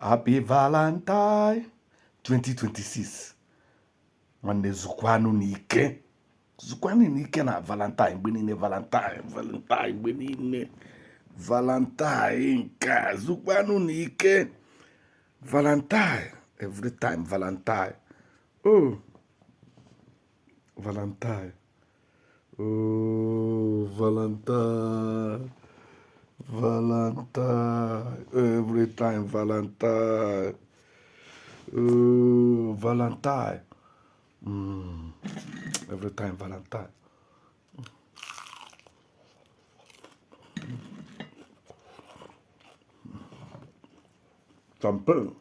Happy Valentine 2026. Nwanne zukwanụ n'ike. Zukwanụ n'ike na Valentine mgbe niile Valentine mgbe niile. Valentine nke a zukwanụ n'ike. Valentine every time Valentine. Oh Valentine. Oh Valentine. Valentine, every time Valentine. Oh, Valentine. Every time Valentine. Champagne.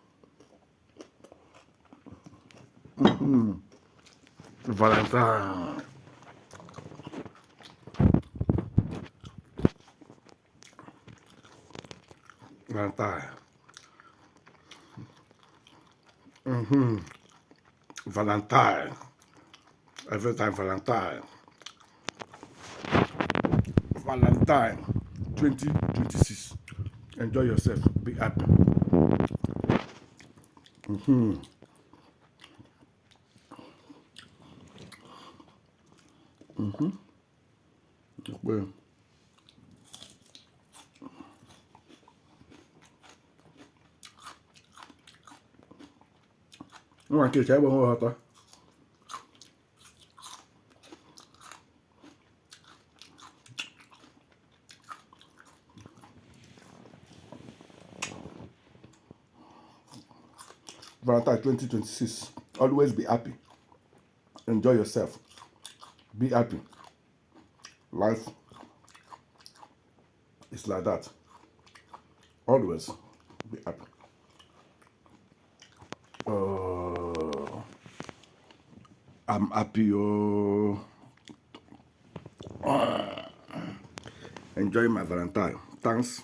Valentine. Valentine. Valentine. Every time Valentine. Valentine 2026. Enjoy yourself. Be happy. Well, nwa nke cha egbe nwe ọtọ. Valentine 2026. Always be happy. Enjoy yourself. Be happy. Life is like that. Always be happy. I'm happy. Enjoy my Valentine. Thanks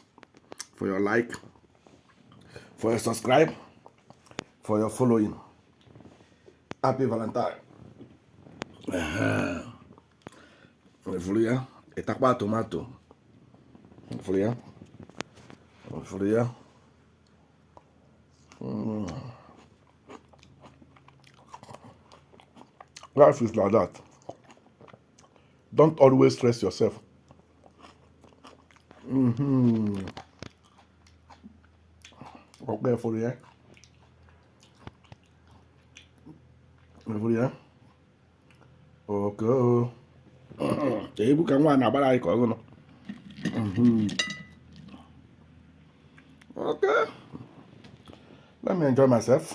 for your like, for your subscribe, for your following. Happy Valentine. Follow etakwa tomato. Follow. Life is like that. Don't always stress yourself. Okay, follow. Okay. Ebu ka nwa na-agbara anyị ka ọgụ nọ. Okay. Let me enjoy myself.